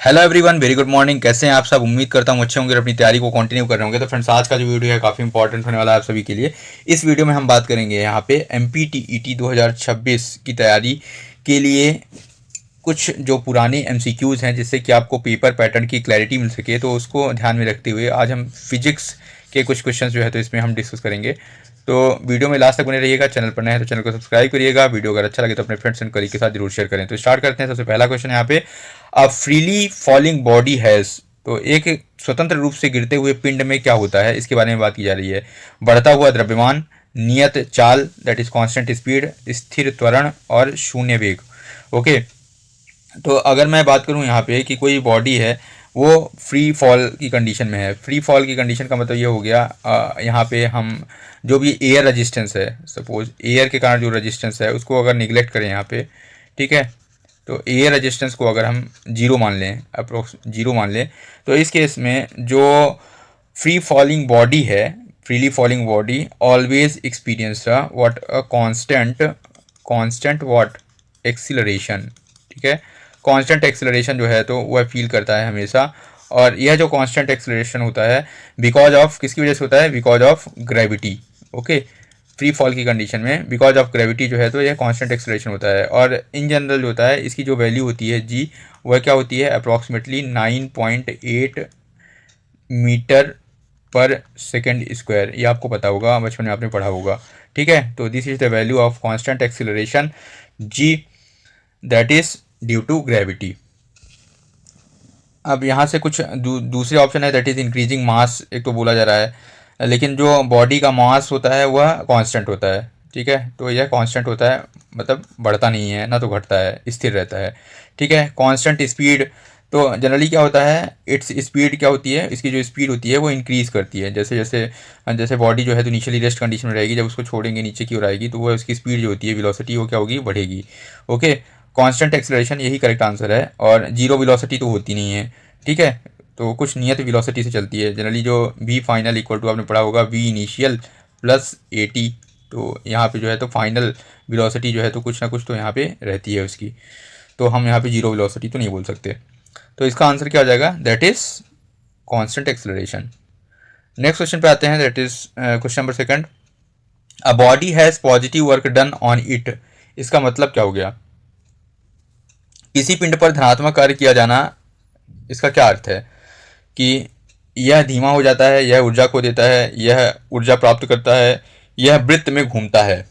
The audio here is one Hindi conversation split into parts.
Hello everyone, very good morning. कैसे हैं आप सब? उम्मीद करता हूँ अच्छे होंगे और अपनी तैयारी को कंटिन्यू कर रहे होंगे। तो फ्रेंड्स, आज का जो वीडियो है काफ़ी इंपॉर्टेंट होने वाला है आप सभी के लिए। इस वीडियो में हम बात करेंगे यहाँ पे MPTET 2026 की तैयारी के लिए कुछ जो पुराने MCQs हैं, जिससे कि आपको पेपर पैटर्न की क्लैरिटी मिल सके। तो उसको ध्यान में रखते हुए आज हम फिजिक्स के कुछ क्वेश्चन जो है तो इसमें हम डिस्कस करेंगे। तो वीडियो में लास्ट तक बने रहिएगा। चैनल पर नए हैं तो चैनल को सब्सक्राइब करिएगा। वीडियो अगर अच्छा लगे तो अपने फ्रेंड्स एंड कलीग के साथ जरूर शेयर करें। तो स्टार्ट करते हैं। सबसे पहला क्वेश्चन यहाँ पे, a freely falling body has, तो एक स्वतंत्र रूप से गिरते हुए पिंड में क्या होता है, इसके बारे में बात की जा रही है। बढ़ता हुआ द्रव्यमान, नियत चाल दैट इज कांस्टेंट स्पीड, स्थिर त्वरण और शून्य वेग। ओके, तो अगर मैं बात करूं यहाँ पे कि कोई बॉडी है वो फ्री फॉल की कंडीशन में है। फ्री फॉल की कंडीशन का मतलब ये हो गया, यहाँ पे हम जो भी एयर रेजिस्टेंस है, सपोज एयर के कारण जो रेजिस्टेंस है उसको अगर निगलेक्ट करें यहाँ पे, ठीक है, तो एयर रेजिस्टेंस को अगर हम जीरो मान लें, अप्रोक्स जीरो मान लें, तो इस केस में जो फ्री फॉलिंग बॉडी है, freely falling body always experience what a constant constant what acceleration. ठीक है, कांस्टेंट एक्सीलरेशन जो है तो वह फील करता है हमेशा। और यह जो कांस्टेंट एक्सीलरेशन होता है बिकॉज ऑफ किसकी वजह से होता है? Because of gravity. Okay, free fall की कंडीशन में बिकॉज ऑफ ग्रेविटी जो है तो यह कांस्टेंट एक्सीलरेशन होता है। और इन जनरल जो होता है इसकी जो वैल्यू होती है जी, वह क्या होती है? अप्रॉक्सीमेटली 9.8 मीटर पर सेकेंड स्क्वायर। ये आपको पता होगा, बचपन में आपने पढ़ा होगा। ठीक है, तो this is the value of constant acceleration g, that is due to gravity. अब यहाँ से कुछ दूसरे ऑप्शन है, दैट इज इंक्रीजिंग मास, एक तो बोला जा रहा है, लेकिन जो बॉडी का मास होता है वह कांस्टेंट होता है। ठीक है, तो यह कांस्टेंट होता है, मतलब बढ़ता नहीं है ना तो घटता है, स्थिर रहता है। ठीक है, कांस्टेंट स्पीड, तो जनरली क्या होता है, इट्स स्पीड क्या होती है, इसकी जो स्पीड होती है वो इंक्रीज करती है। जैसे जैसे जैसे बॉडी जो है तो इनिशियली रेस्ट कंडीशन में रहेगी, जब उसको छोड़ेंगे नीचे की ओर आएगी तो वह उसकी स्पीड जो होती है, वेलोसिटी, वो क्या होगी? बढ़ेगी। ओके, कांस्टेंट एक्सेलरेशन यही करेक्ट आंसर है। और जीरो वेलोसिटी तो होती नहीं है। ठीक है, तो कुछ नियत वेलोसिटी से चलती है जनरली, जो वी फाइनल इक्वल टू आपने पढ़ा होगा वी इनिशियल प्लस AT। तो यहाँ पे जो है तो फाइनल वेलोसिटी जो है तो कुछ ना कुछ तो यहाँ पे रहती है उसकी। तो हम यहाँ पे जीरो वेलोसिटी तो नहीं बोल सकते। तो इसका आंसर क्या हो जाएगा? That is constant acceleration. Next question पे आते हैं, that is question number second, a body has positive work done on it. इसका मतलब क्या हो गया? किसी पिंड पर धनात्मक कार्य किया जाना। इसका क्या अर्थ है कि यह धीमा हो जाता है, यह ऊर्जा खो देता है, यह ऊर्जा प्राप्त करता है, यह वृत्त में घूमता है।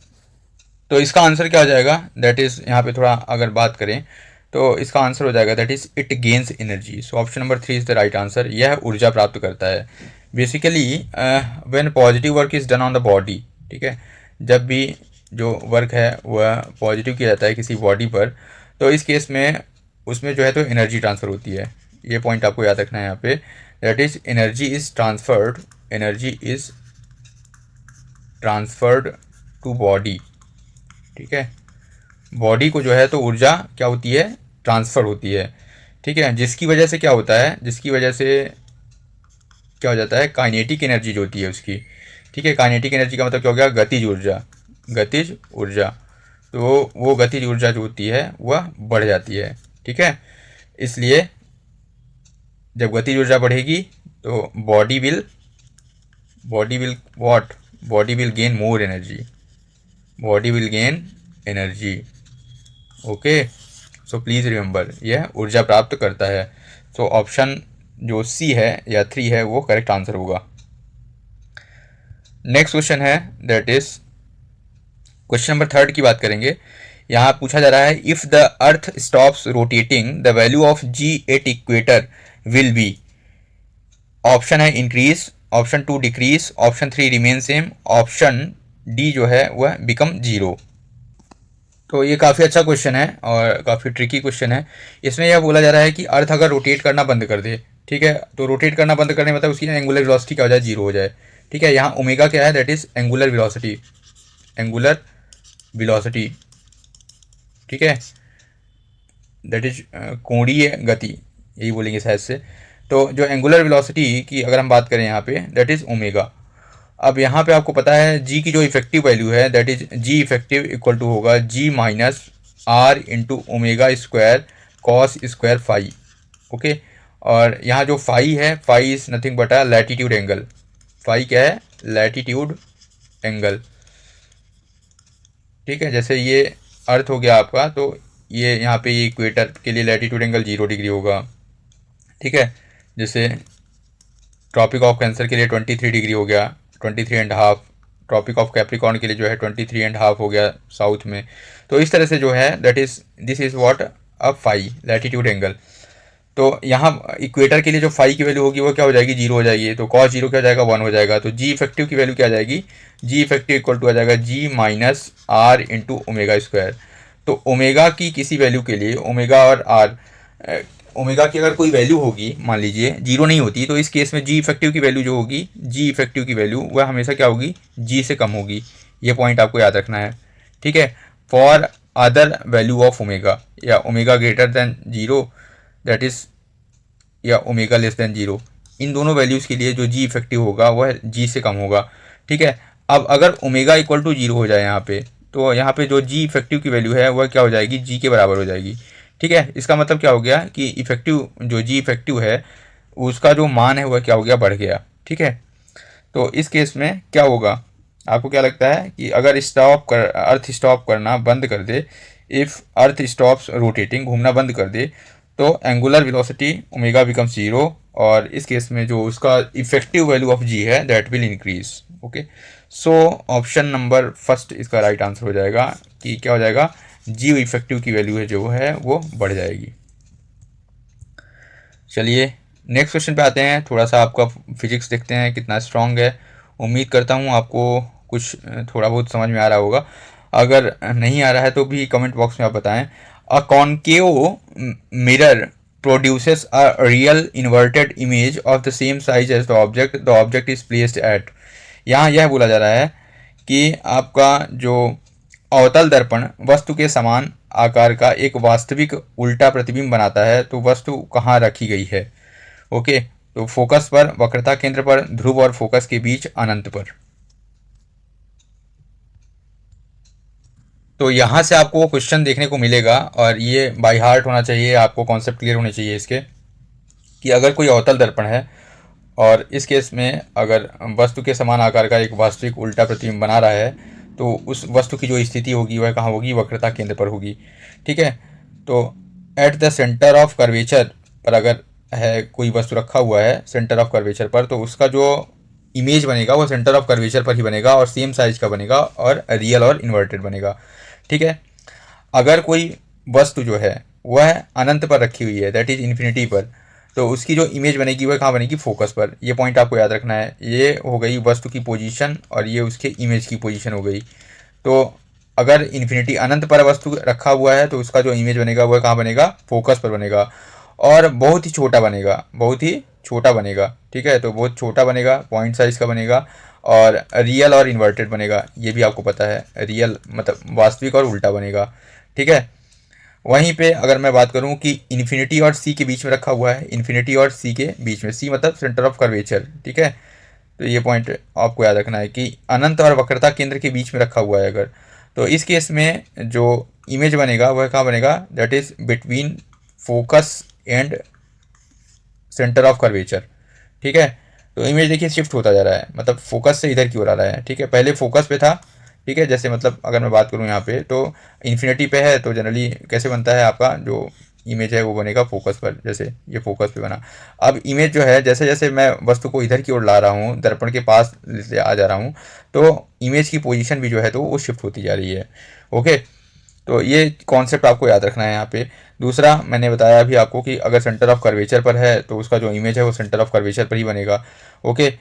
तो इसका आंसर क्या हो जाएगा? दैट इज, यहाँ पे थोड़ा अगर बात करें तो इसका आंसर हो जाएगा that is it gains energy. So option number 3 is the right answer. यह ऊर्जा प्राप्त करता है। Basically when positive work is done on the body, ठीक है, जब भी जो वर्क है वह पॉजिटिव किया जाता है किसी बॉडी पर, तो इस केस में उसमें जो है तो एनर्जी ट्रांसफ़र होती है। ये पॉइंट आपको याद रखना है यहाँ पे, that is energy is transferred, energy is transferred to body. ठीक है, बॉडी को जो है तो ऊर्जा क्या होती है? ट्रांसफ़र होती है। ठीक है, जिसकी वजह से क्या होता है, जिसकी वजह से क्या हो जाता है? काइनेटिक एनर्जी जो होती है उसकी। ठीक है, काइनेटिक एनर्जी का मतलब क्या हो गया? गतिज ऊर्जा, गतिज ऊर्जा। तो वो गतिज ऊर्जा जो होती है वह बढ़ जाती है। ठीक है, इसलिए जब गतिज ऊर्जा बढ़ेगी तो body will what? Body will gain more energy, body will gain energy. Okay, so please remember, यह ऊर्जा प्राप्त करता है। सो ऑप्शन जो सी है या 3 है वो करेक्ट आंसर होगा। नेक्स्ट क्वेश्चन है, that is question number third की बात करेंगे। यहाँ पूछा जा रहा है, if the earth stops rotating the value of g at equator will be. Option है increase, option 2 decrease, option 3 remain same, option D जो है वह बिकम जीरो। तो ये काफ़ी अच्छा क्वेश्चन है और काफ़ी ट्रिकी क्वेश्चन है। इसमें यह बोला जा रहा है कि अर्थ अगर रोटेट करना बंद कर दे, ठीक है, तो रोटेट करना बंद करने मतलब उसकी एंगुलर वेलोसिटी क्या हो जाए? जीरो हो जाए। ठीक है, यहाँ ओमेगा क्या है? That is angular velocity, angular velocity. ठीक है, दैट इज कोणीय गति, यही बोलेंगे शायद से। तो जो एंगुलर वेलोसिटी की अगर हम बात करें यहाँ पे, दैट इज ओमेगा। अब यहाँ पे आपको पता है जी की जो इफेक्टिव वैल्यू है, that is ji effective equal to होगा जी minus R into omega square cos square phi. Okay. और यहाँ जो फाई है, phi is nothing but a latitude angle. Phi क्या है? Latitude angle. ठीक है, जैसे ये अर्थ हो गया आपका, तो ये यहाँ पे ये इक्वेटर के लिए लैटिट्यूड एंगल 0 डिग्री होगा। ठीक है, जैसे ट्रॉपिक ऑफ कैंसर के लिए 23 डिग्री हो गया, 23.5। ट्रॉपिक ऑफ कैप्रिकॉर्न के लिए जो है 23.5 हो गया साउथ में। तो इस तरह से जो है that is this is what a phi, latitude angle. तो यहाँ इक्वेटर के लिए जो फाई की वैल्यू होगी वो क्या हो जाएगी? 0 हो जाएगी। तो कॉस 0 क्या हो जाएगा? 1 हो जाएगा। तो जी इफेक्टिव की वैल्यू क्या आ जाएगी? जी इफेक्टिव इक्वल टू आ जाएगा g minus R into omega square. तो ओमेगा की किसी वैल्यू के लिए, ओमेगा और आर, ओमेगा की अगर कोई वैल्यू होगी, मान लीजिए 0 नहीं होती, तो इस केस में जी इफेक्टिव की वैल्यू जो होगी, जी इफेक्टिव की वैल्यू वह हमेशा क्या होगी? जी से कम होगी। ये पॉइंट आपको याद रखना है। ठीक है, for other value of omega, या omega greater than 0 that is, या ओमेगा लेस देन 0, इन दोनों वैल्यूज़ के लिए जो जी इफेक्टिव होगा वह जी से कम होगा। ठीक है, अब अगर ओमेगा इक्वल टू 0 हो जाए यहाँ पे, तो यहाँ पे जो जी इफेक्टिव की वैल्यू है वह क्या हो जाएगी? जी के बराबर हो जाएगी। ठीक है, इसका मतलब क्या हो गया कि इफेक्टिव, जो जी इफेक्टिव है उसका जो मान है वह क्या हो गया? बढ़ गया। ठीक है, तो इस केस में क्या होगा? आपको क्या लगता है कि अगर अर्थ स्टॉप करना बंद कर दे, इफ़ अर्थ स्टॉप्स रोटेटिंग, घूमना बंद कर दे, तो एंगुलर वेलोसिटी ओमेगा बिकम 0, और इस केस में जो उसका इफेक्टिव वैल्यू ऑफ जी है that will increase. Okay, so option number first इसका राइट आंसर हो जाएगा कि क्या हो जाएगा? जी इफेक्टिव की वैल्यू है जो है वो बढ़ जाएगी। चलिए नेक्स्ट क्वेश्चन पे आते हैं। थोड़ा सा आपका फिजिक्स देखते हैं कितना स्ट्रांग है। उम्मीद करता हूँ आपको कुछ थोड़ा बहुत समझ में आ रहा होगा। अगर नहीं आ रहा है तो भी कमेंट बॉक्स में आप बताएं। A concave mirror produces a real inverted image of the same size as the object is placed at. यहाँ यह बोला जा रहा है कि आपका जो अवतल दर्पण वस्तु के समान आकार का एक वास्तविक उल्टा प्रतिबिंब बनाता है, तो वस्तु कहाँ रखी गई है? ओके, तो फोकस पर, वक्रता केंद्र पर, ध्रुव और फोकस के बीच, अनंत पर। तो यहाँ से आपको क्वेश्चन देखने को मिलेगा, और ये बाय हार्ट होना चाहिए आपको, कॉन्सेप्ट क्लियर होने चाहिए इसके, कि अगर कोई अवतल दर्पण है और इस केस में अगर वस्तु के समान आकार का एक वास्तविक उल्टा प्रतिबिंब बना रहा है, तो उस वस्तु की जो स्थिति होगी वह कहाँ होगी? वक्रता केंद्र पर होगी। ठीक है, तो at the centre of curvature पर अगर है कोई वस्तु रखा हुआ है सेंटर ऑफ कर्वेचर पर, तो उसका जो इमेज बनेगा वो सेंटर ऑफ कर्वेचर पर ही बनेगा, और सेम साइज का बनेगा, और रियल और इन्वर्टेड बनेगा। ठीक है, अगर कोई वस्तु जो है वह अनंत पर रखी हुई है, दैट इज इन्फिनिटी पर, तो उसकी जो इमेज बनेगी वह कहाँ बनेगी? फोकस पर। ये पॉइंट आपको याद रखना है। ये हो गई वस्तु की पोजीशन, और ये उसके इमेज की पोजीशन हो गई। तो अगर इन्फिनिटी अनंत पर वस्तु रखा हुआ है तो उसका जो इमेज बनेगा वह कहाँ बनेगा? फोकस पर बनेगा, और बहुत ही छोटा बनेगा, बहुत ही छोटा बनेगा। ठीक है, तो बहुत छोटा बनेगा, पॉइंट साइज का बनेगा, और रियल और इन्वर्टेड बनेगा, ये भी आपको पता है। रियल मतलब वास्तविक और उल्टा बनेगा। ठीक है, वहीं पे अगर मैं बात करूं कि इन्फिनिटी और सी के बीच में रखा हुआ है, इन्फिनिटी और सी के बीच में, सी मतलब सेंटर ऑफ कर्वेचर। ठीक है, तो ये पॉइंट आपको याद रखना है कि अनंत और वक्रता केंद्र के बीच में रखा हुआ है अगर, तो इस केस में जो इमेज बनेगा वह कहाँ बनेगा? That is between focus and centre of curvature. ठीक है, तो इमेज देखिए शिफ्ट होता जा रहा है, मतलब फोकस से इधर की ओर आ रहा है। ठीक है, पहले फोकस पे था। ठीक है, जैसे मतलब अगर मैं बात करूँ यहाँ पे तो इन्फिनिटी पे है, तो जनरली कैसे बनता है आपका जो इमेज है वो बनेगा फोकस पर, जैसे ये फोकस पे बना। अब इमेज जो है जैसे जैसे मैं वस्तु को इधर की ओर ला रहा हूँ, दर्पण के पास ले आ जा रहा हूँ, तो इमेज की पोजीशन भी जो है तो वो शिफ्ट होती जा रही है। ओके, तो ये कॉन्सेप्ट आपको याद रखना है यहाँ पे। दूसरा मैंने बताया अभी आपको कि अगर सेंटर ऑफ कर्वेचर पर है तो उसका जो इमेज है वो सेंटर ऑफ कर्वेचर पर ही बनेगा। ओके,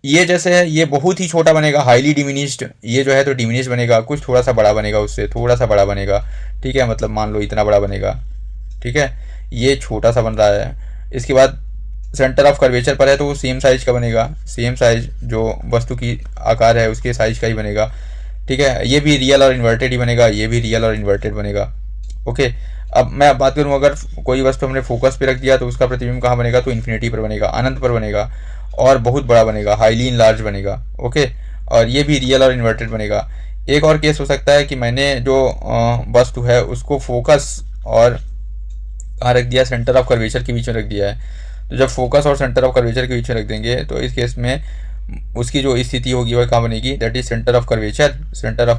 ये जैसे है ये बहुत ही छोटा बनेगा, हाईली डिमिनिश्ड। ये जो है तो डिमिनिश बनेगा, कुछ थोड़ा सा बड़ा बनेगा, उससे थोड़ा सा बड़ा बनेगा। ठीक है, मतलब मान लो इतना बड़ा बनेगा। ठीक है, ये छोटा सा बन रहा है। इसके बाद सेंटर ऑफ कर्वेचर पर है तो वो सेम साइज का बनेगा, सेम साइज जो वस्तु की आकार है उसके साइज का ही बनेगा। ठीक है, ये भी रियल और इन्वर्टेड ही बनेगा, ये भी रियल और इन्वर्टेड बनेगा। ओके, अब मैं बात करूँ अगर कोई वस्तु हमने फोकस पे रख दिया तो उसका प्रतिबिंब कहाँ बनेगा? तो इन्फिनिटी पर बनेगा, अनंत पर बनेगा, और बहुत बड़ा बनेगा, हाईली इनलार्ज बनेगा। ओके, और ये भी रियल और इन्वर्टेड बनेगा। एक और केस हो सकता है कि मैंने जो वस्तु है उसको फोकस और कहाँ रख दिया, सेंटर ऑफ कर्वेचर के बीच में रख दिया है। तो जब फोकस और सेंटर ऑफ कर्वेचर के बीच में रख देंगे तो इस केस में उसकी जो स्थिति होगी वह कहाँ बनेगी, that is centre of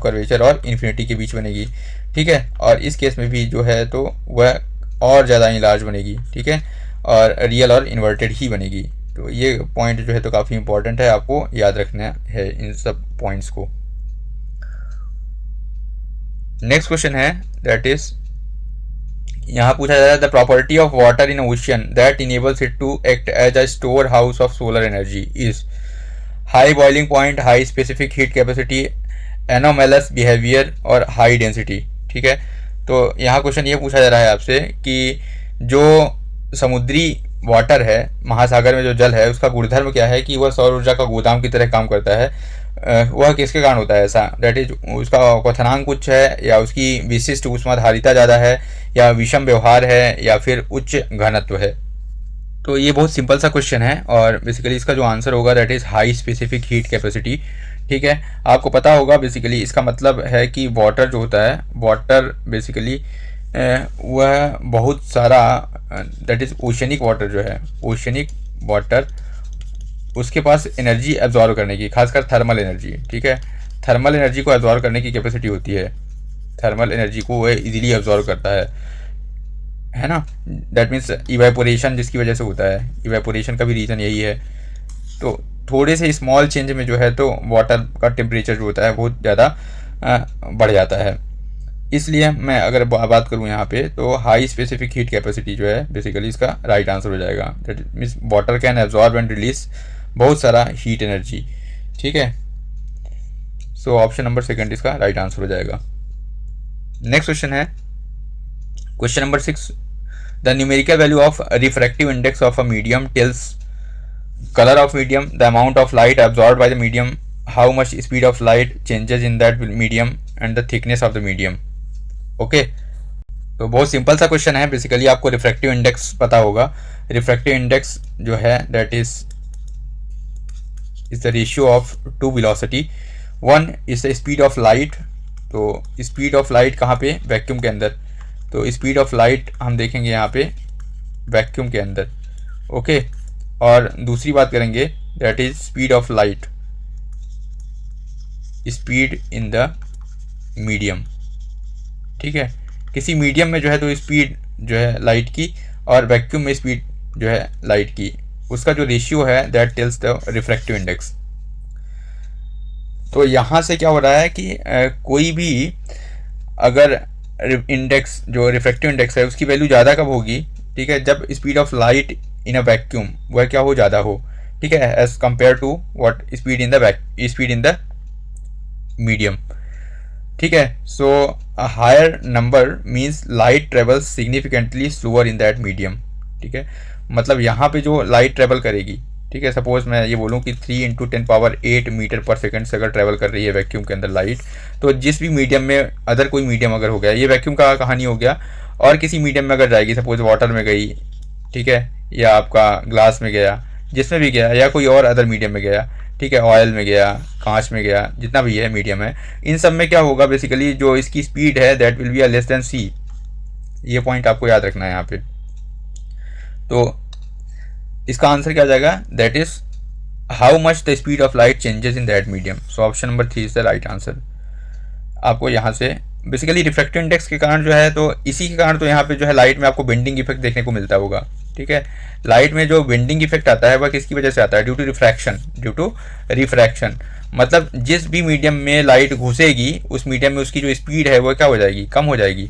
curvature और इन्फिनिटी के बीच बनेगी। ठीक है, और इस केस में भी जो है तो वह और ज़्यादा ही लार्ज बनेगी। ठीक है, और रियल और इन्वर्टेड ही बनेगी। तो ये पॉइंट जो है तो काफ़ी इंपॉर्टेंट है, आपको याद रखना है इन सब पॉइंट्स को। नेक्स्ट क्वेश्चन है दैट इज, यहाँ पूछा जा रहा है the property of water in ocean that enables it to act as a store house of solar energy is high boiling point, high specific heat capacity, anomalous behaviour और हाई डेंसिटी। ठीक है, तो यहाँ क्वेश्चन ये पूछा जा रहा है आपसे कि जो समुद्री वाटर है, महासागर में जो जल है, उसका गुणधर्म क्या है कि वह सौर ऊर्जा का गोदाम की तरह काम करता है। वह किसके कारण होता है ऐसा, दैट इज उसका क्वथनांक उच्च है, या उसकी विशिष्ट ऊष्माधारिता ज़्यादा है, या विषम व्यवहार है, या फिर उच्च घनत्व है। तो ये बहुत सिंपल सा क्वेश्चन है और बेसिकली इसका जो आंसर होगा that is high specific heat capacity. ठीक है, आपको पता होगा बेसिकली इसका मतलब है कि वाटर जो होता है, वाटर बेसिकली वह बहुत सारा दैट इज़ ओशनिक वाटर जो है, ओशनिक वाटर उसके पास एनर्जी एब्जॉर्व करने की, खासकर थर्मल एनर्जी। ठीक है, थर्मल एनर्जी को एब्जॉर्व करने की कैपेसिटी होती है, थर्मल एनर्जी को वह इजीली एब्जॉर्व करता है ना। दैट मीन्स इवेपोरेशन जिसकी वजह से होता है, इवेपोरेशन का भी रीज़न यही है। तो थोड़े से स्मॉल चेंज में जो है तो वाटर का टेम्परेचर जो होता है बहुत ज़्यादा बढ़ जाता है। इसलिए मैं अगर बात करूँ यहाँ पे तो हाई स्पेसिफिक हीट कैपेसिटी जो है बेसिकली इसका राइट आंसर हो जाएगा। That means water can absorb and release बहुत सारा हीट एनर्जी। ठीक है, सो ऑप्शन नंबर सेकंड इसका राइट आंसर हो जाएगा। नेक्स्ट क्वेश्चन है question number 6, the numerical value of refractive index of a medium tells color of medium, the amount of light absorbed by the medium, how much speed of light changes in that medium and the thickness of the medium. Okay, तो बहुत सिंपल सा क्वेश्चन है। बेसिकली आपको रिफ्रैक्टिव इंडेक्स पता होगा। रिफ्रैक्टिव इंडेक्स जो है that is the ratio of two velocity, one is the speed of light. तो स्पीड ऑफ लाइट कहाँ पे, वैक्यूम के अंदर। तो स्पीड ऑफ लाइट हम देखेंगे यहाँ पे वैक्यूम के अंदर। ओके, और दूसरी बात करेंगे that is speed of light, speed in the medium. ठीक है, किसी मीडियम में जो है तो स्पीड जो है लाइट की और वैक्यूम में स्पीड जो है लाइट की, उसका जो रेशियो है that tells the refractive index. तो यहाँ से क्या हो रहा है कि कोई भी अगर इंडेक्स जो रिफ्रैक्टिव इंडेक्स है उसकी वैल्यू ज़्यादा कब होगी, ठीक है, जब speed of light in a vacuum वह क्या हो, ज़्यादा हो। ठीक है, as compare to what speed in the medium. ठीक है, so a higher number means light travels significantly slower in that medium. ठीक है, मतलब यहाँ पे जो लाइट ट्रेवल करेगी, ठीक है, सपोज मैं ये बोलूँ कि 3 × 10⁸ मीटर पर सेकंड से अगर ट्रेवल कर रही है वैक्यूम के अंदर लाइट, तो जिस भी मीडियम में अदर कोई मीडियम अगर हो गया, ये वैक्यूम का कहानी हो गया, और किसी मीडियम में अगर जाएगी, सपोज वाटर में गई, ठीक है, या आपका ग्लास में गया, जिसमें भी गया, या कोई और अदर मीडियम में गया, ठीक है, ऑयल में गया, कांच में गया, जितना भी है मीडियम है, इन सब में क्या होगा बेसिकली जो इसकी स्पीड है that will be a less than C. ये पॉइंट आपको याद रखना है यहाँ पे। तो इसका आंसर क्या आ जाएगा, that is how much the speed of light changes in that medium. So option number 3 is the right answer. आपको यहाँ से बेसिकली रिफ्रैक्टिव इंडेक्स के कारण जो है तो इसी के कारण तो यहाँ पे जो है लाइट में आपको बेंडिंग इफेक्ट देखने को मिलता होगा। ठीक है, लाइट में जो बेंडिंग इफेक्ट आता है वह किसकी वजह से आता है, ड्यू टू रिफ्रैक्शन। मतलब जिस भी मीडियम में लाइट घुसेगी उस मीडियम में उसकी जो स्पीड है वो क्या हो जाएगी, कम हो जाएगी।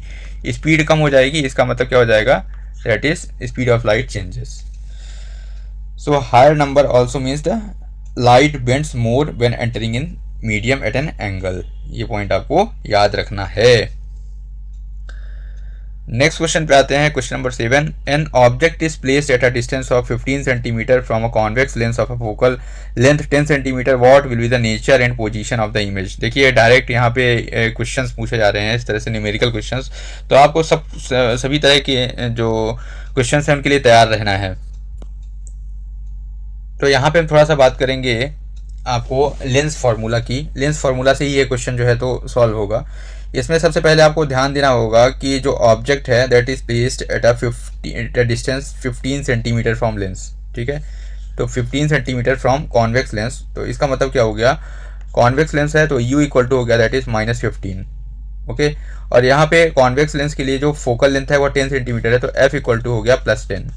स्पीड कम हो जाएगी, इसका मतलब क्या हो जाएगा, that is speed of light changes. So higher number also means the light bends more when entering in medium at an angle. ये पॉइंट आपको याद रखना है। नेक्स्ट क्वेश्चन पे आते हैं, question number 7, an object is placed at a distance of 15 centimetre from a convex lens of a focal length 10 centimetre, what will be the nature and position of the image. देखिए डायरेक्ट यहाँ पे क्वेश्चंस पूछे जा रहे हैं इस तरह से, न्यूमेरिकल क्वेश्चंस। तो आपको सभी तरह के जो क्वेश्चंस हैं उनके लिए तैयार रहना है। तो यहाँ पे हम थोड़ा सा बात करेंगे आपको लेंस फार्मूला की। लेंस फार्मूला से ही ये क्वेश्चन जो है तो सॉल्व होगा, इसमें सबसे पहले आपको ध्यान देना होगा कि जो ऑब्जेक्ट है that is placed at a distance 15 centimetre from lens, ठीक है। तो 15 सेंटीमीटर फ्रॉम कॉन्वेक्स लेंस, तो इसका मतलब क्या हो गया, कॉन्वेक्स लेंस है तो u इक्वल टू हो गया दैट इज -15, ओके। और यहाँ पे कॉन्वेक्स लेंस के लिए जो फोकल लेंथ है वो 10 सेंटीमीटर है, तो f इक्वल टू हो गया +10,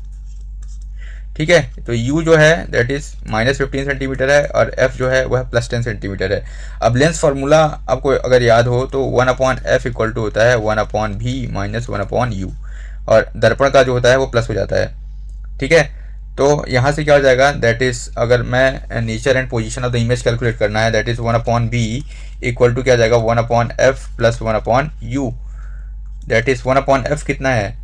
ठीक है। तो u जो है दैट इज -15 सेंटीमीटर है और f जो है वह +10 सेंटीमीटर है। अब लेंस फार्मूला आपको अगर याद हो तो 1/f इक्वल टू होता है 1/v - 1/u, और दर्पण का जो होता है वो प्लस हो जाता है, ठीक है। तो यहाँ से क्या हो जाएगा दैट इज, अगर मैं nature and position of the image calculate करना है that is 1/v equal to क्या आ जाएगा 1/f + 1/u, that is 1/f कितना है,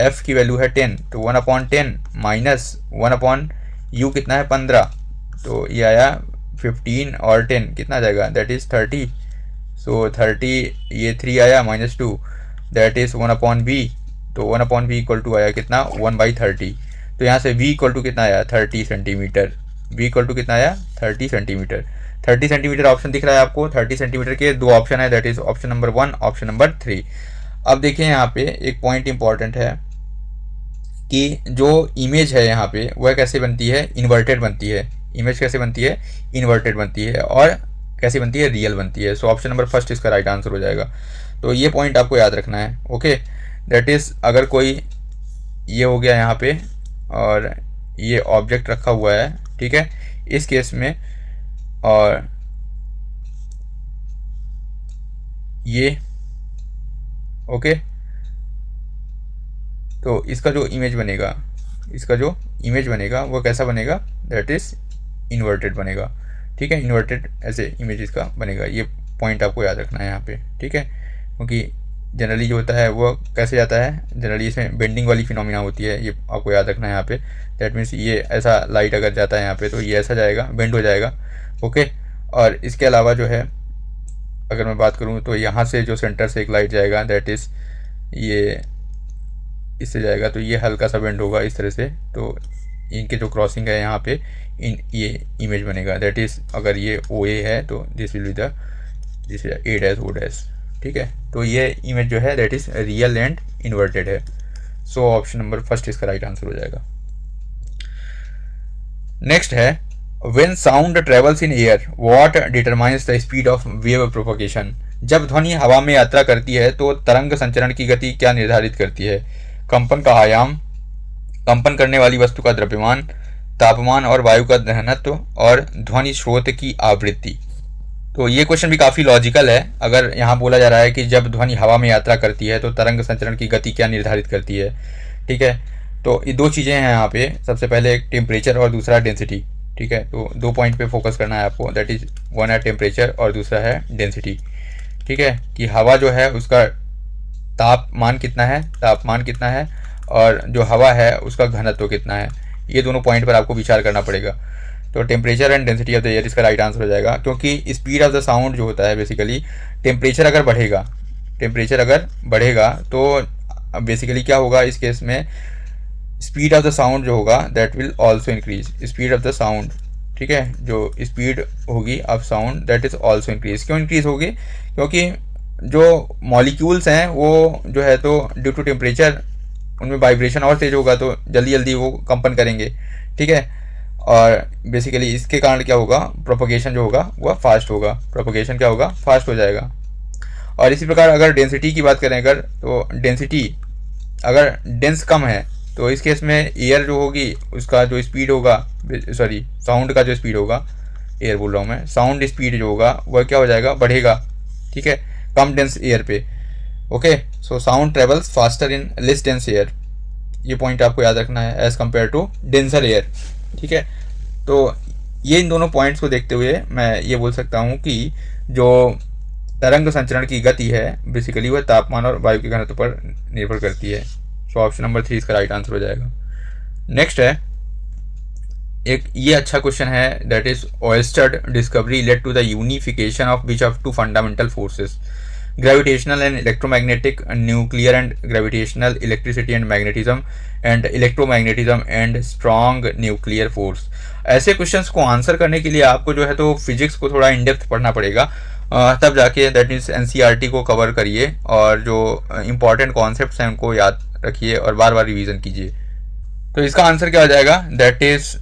f की वैल्यू है 10, तो 1/10 माइनस 1/u कितना है 15, तो ये आया 15 और 10 कितना आ जाएगा दैट इज 30, सो 30 ये 3 आया -2 दैट इज 1/v, तो 1/v इक्वल टू आया कितना 1/30, तो यहाँ से v इक्वल टू कितना आया 30 सेंटीमीटर, v इक्वल टू कितना आया 30 सेंटीमीटर। 30 सेंटीमीटर ऑप्शन दिख रहा है आपको, 30 सेंटीमीटर के दो ऑप्शन है that is option number 1, option number 3। अब देखिए यहाँ पे एक पॉइंट इंपॉर्टेंट है कि जो इमेज है यहाँ पे वह कैसे बनती है, इन्वर्टेड बनती है। इमेज कैसे बनती है, इन्वर्टेड बनती है, और कैसे बनती है, रियल बनती है। सो ऑप्शन नंबर फर्स्ट इसका राइट आंसर हो जाएगा। तो ये पॉइंट आपको याद रखना है, ओके। दैट इज़ अगर कोई ये हो गया यहाँ पे और ये ऑब्जेक्ट रखा हुआ है, ठीक है, इस केस में, और ये ओके, तो इसका जो इमेज बनेगा वो कैसा बनेगा, दैट इज इन्वर्टेड बनेगा, ठीक है। इन्वर्टेड ऐसे इमेज इसका बनेगा, ये पॉइंट आपको याद रखना है यहाँ पे, ठीक है। क्योंकि जनरली जो होता है वो कैसे जाता है, जनरली इसमें बेंडिंग वाली फिनोमिना होती है, ये आपको याद रखना है यहाँ पे। दैट मीन्स ये ऐसा लाइट अगर जाता है यहाँ पे तो ये ऐसा जाएगा, बेंड हो जाएगा, ओके। और इसके अलावा जो है अगर मैं बात करूँ तो यहाँ से जो सेंटर से एक लाइट जाएगा दैट इज़ ये इससे जाएगा, तो ये हल्का सा बेंड होगा इस तरह से, तो इनके जो क्रॉसिंग है यहाँ पे ये इमेज बनेगा। दैट इज़ अगर ये OA है तो this will be the A', O', ठीक है। तो ये इमेज जो है that is real and inverted है। सो ऑप्शन नंबर फर्स्ट इसका राइट आंसर हो जाएगा। नेक्स्ट है when sound travels in air what determines the speed of wave propagation. जब ध्वनि हवा में यात्रा करती है तो तरंग संचरण की गति क्या निर्धारित करती है। कंपन का आयाम, कंपन करने वाली वस्तु का द्रव्यमान, तापमान और वायु का घनत्व, और ध्वनि स्रोत की आवृत्ति। तो ये क्वेश्चन भी काफ़ी लॉजिकल है। अगर यहाँ बोला जा रहा है कि जब ध्वनि हवा में यात्रा करती है तो तरंग संचरण की गति क्या निर्धारित करती है, ठीक है। तो ये दो चीज़ें हैं यहाँ पे, सबसे पहले एक टेम्परेचर और दूसरा डेंसिटी, ठीक है। तो दो पॉइंट पे फोकस करना है आपको, दैट इज वन है टेम्परेचर और दूसरा है डेंसिटी, ठीक है। कि हवा जो है उसका तापमान कितना है और जो हवा है उसका घनत्व कितना है, ये दोनों पॉइंट पर आपको विचार करना पड़ेगा। तो temperature and density of the air इसका राइट आंसर हो जाएगा, क्योंकि स्पीड ऑफ द साउंड जो होता है बेसिकली टेम्परेचर अगर बढ़ेगा तो बेसिकली क्या होगा इस केस में, स्पीड ऑफ द साउंड जो होगा that will also increase. Speed of the sound, ठीक है, जो स्पीड होगी of sound that is also increase. क्यों इंक्रीज होगी, क्योंकि जो मॉलिक्यूल्स हैं वो जो है तो ड्यू टू टेम्परेचर उनमें वाइब्रेशन और तेज होगा तो जल्दी जल्दी वो कंपन करेंगे, ठीक है। और बेसिकली इसके कारण क्या होगा, प्रोपगेशन जो होगा वह फास्ट होगा, प्रोपगेशन क्या होगा, फास्ट हो जाएगा। और इसी प्रकार अगर डेंसिटी की बात करें अगर, तो डेंसिटी अगर डेंस कम है तो इस केस में एयर जो होगी उसका जो स्पीड होगा, सॉरी साउंड का जो स्पीड होगा, एयर बोल रहा हूँ मैं, साउंड स्पीड जो होगा वह क्या हो जाएगा, बढ़ेगा, ठीक है, कम डेंस एयर पे, okay. So sound travels faster in less dense air, ये पॉइंट आपको याद रखना है, as compare to denser air, ठीक है। तो ये इन दोनों पॉइंट्स को देखते हुए मैं ये बोल सकता हूँ कि जो तरंग संचरण की गति है बेसिकली वह तापमान और वायु के घनत्व पर निर्भर करती है। सो ऑप्शन नंबर 3 इसका राइट आंसर हो जाएगा। नेक्स्ट है एक ये अच्छा क्वेश्चन है, दैट इज ओयस्टर discovery led to the unification of which of two fundamental forces, gravitational and electromagnetic, nuclear and gravitational, electricity and magnetism and electromagnetism and strong nuclear force. ऐसे क्वेश्चंस को आंसर करने के लिए आपको जो है तो फिजिक्स को थोड़ा इन डेप्थ पढ़ना पड़ेगा, तब जाके दैट मीन्स एनसीईआरटी को कवर करिए और जो इम्पोर्टेंट कॉन्सेप्ट्स हैं उनको याद रखिए और बार बार रिवीजन कीजिए। तो इसका आंसर क्या हो जाएगा, दैट इज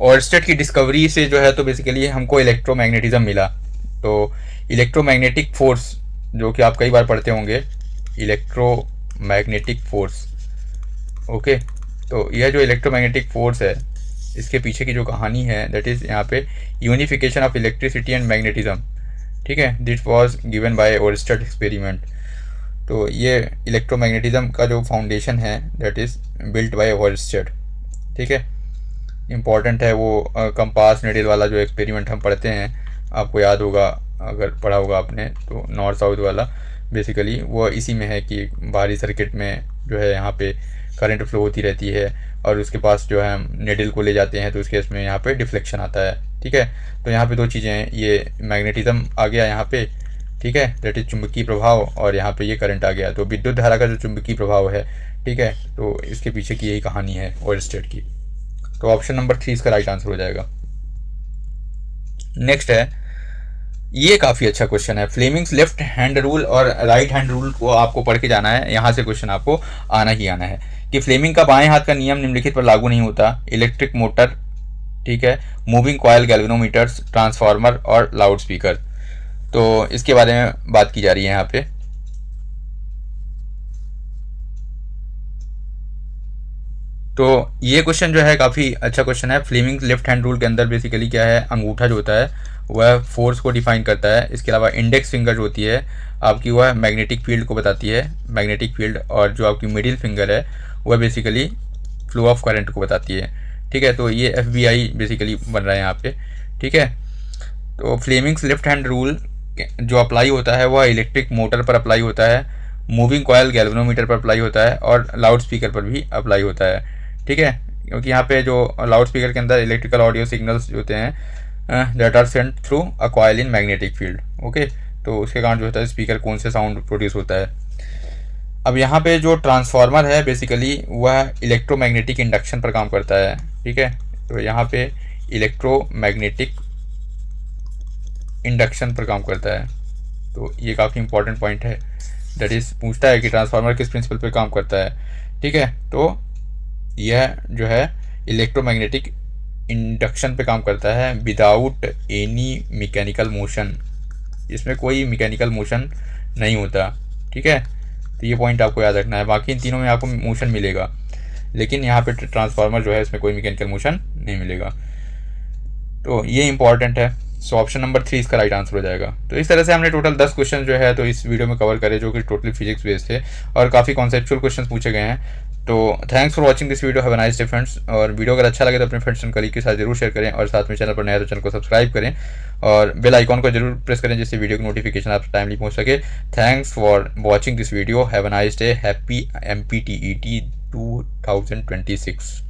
ओरस्टेड की डिस्कवरी से जो है तो बेसिकली हमको इलेक्ट्रोमैग्नेटिज्म मिला। तो इलेक्ट्रोमैग्नेटिक फोर्स जो कि आप कई बार पढ़ते होंगे, इलेक्ट्रोमैग्नेटिक फोर्स, ओके। तो यह जो इलेक्ट्रोमैग्नेटिक फोर्स है इसके पीछे की जो कहानी है दैट इज़ यहाँ पे unification of electricity and magnetism, ठीक है। This was given by Oersted experiment. तो ये इलेक्ट्रोमैग्नेटिज्म का जो फाउंडेशन है that is built by Oersted, ठीक है। इम्पॉर्टेंट है वो कंपास नीडल वाला जो एक्सपेरिमेंट हम पढ़ते हैं, आपको याद होगा अगर पढ़ा होगा आपने, तो नॉर्थ साउथ वाला बेसिकली वो इसी में है कि बाहरी सर्किट में जो है यहाँ पे करंट फ्लो होती रहती है और उसके पास जो है हम नीडल को ले जाते हैं तो उस केस में यहाँ पे डिफ्लेक्शन आता है, ठीक है। तो यहाँ पे दो चीज़ें हैं, ये मैग्नेटिज्म आ गया यहाँ पे, ठीक है, दैट इज चुंबकीय प्रभाव, और यहाँ पे ये करंट आ गया। तो विद्युत धारा का जो चुंबकीय प्रभाव है, ठीक है, तो इसके पीछे की यही कहानी है ओरस्टेड की। तो ऑप्शन नंबर 3 इसका राइट आंसर हो जाएगा। नेक्स्ट है, ये काफ़ी अच्छा क्वेश्चन है, फ्लेमिंग्स लेफ्ट हैंड रूल और राइट हैंड रूल को आपको पढ़ के जाना है। यहाँ से क्वेश्चन आपको आना ही आना है कि फ्लेमिंग का बाएं हाथ का नियम निम्नलिखित पर लागू नहीं होता, इलेक्ट्रिक मोटर, ठीक है, मूविंग कॉयल, गैल्वेनोमीटर्स, ट्रांसफार्मर और लाउड स्पीकर। तो इसके बारे में बात की जा रही है यहाँ पे। तो ये क्वेश्चन जो है काफ़ी अच्छा क्वेश्चन है। फ्लेमिंग लेफ्ट हैंड रूल के अंदर बेसिकली क्या है, अंगूठा जो होता है वह फोर्स को डिफाइन करता है। इसके अलावा इंडेक्स फिंगर जो होती है आपकी वह मैग्नेटिक फील्ड को बताती है, मैग्नेटिक फील्ड, और जो आपकी मिडिल फिंगर है वह बेसिकली फ्लो ऑफ करंट को बताती है, ठीक है। तो ये FBI बेसिकली बन रहा है यहाँ पे, ठीक है। तो फ्लेमिंग्स लेफ्ट हैंड रूल जो अप्लाई होता है वह इलेक्ट्रिक मोटर पर अप्लाई होता है, मूविंग कॉयल गैल्वेनोमीटर पर अप्लाई होता है और लाउड स्पीकर पर भी अप्लाई होता है, ठीक है। क्योंकि यहाँ पे जो लाउड स्पीकर के अंदर इलेक्ट्रिकल ऑडियो सिग्नल्स होते हैं that are sent through a coil in magnetic field, okay. तो उसके कारण जो होता है स्पीकर कौन से साउंड प्रोड्यूस होता है। अब यहाँ पे जो ट्रांसफार्मर है बेसिकली वह इलेक्ट्रोमैग्नेटिक इंडक्शन पर काम करता है, ठीक है। तो यहाँ पे इलेक्ट्रोमैग्नेटिक इंडक्शन पर काम करता है। तो ये काफ़ी इंपॉर्टेंट पॉइंट है, दैट इज़ पूछता है कि ट्रांसफार्मर किस प्रिंसिपल पर काम करता है, ठीक है। तो यह जो है इलेक्ट्रोमैग्नेटिक इंडक्शन पे काम करता है विदाउट एनी मैकेनिकल मोशन, इसमें कोई मैकेनिकल मोशन नहीं होता, ठीक है। तो ये पॉइंट आपको याद रखना है। बाकी इन तीनों में आपको मोशन मिलेगा, लेकिन यहाँ पे ट्रांसफार्मर जो है इसमें कोई मैकेनिकल मोशन नहीं मिलेगा। तो ये इंपॉर्टेंट है। सो ऑप्शन नंबर 3 इसका राइट आंसर हो जाएगा। तो इस तरह से हमने टोटल 10 क्वेश्चन जो है तो इस वीडियो में कवर करे, जो कि टोटली फिजिक्स बेस्ड थे और काफ़ी कॉन्सेप्चुअल क्वेश्चन पूछे गए हैं। तो thanks for watching this video, have a nice day friends. और वीडियो अगर अच्छा लगे तो अपने फ्रेंड्स एंड कलीग के साथ जरूर शेयर करें, और साथ में चैनल पर नया तो चैनल को सब्सक्राइब करें और बेल आइकॉन को जरूर प्रेस करें जिससे वीडियो की नोटिफिकेशन आप टाइमली पहुंच सके। Thanks for watching this video, have a nice day, happy MPTET 2026।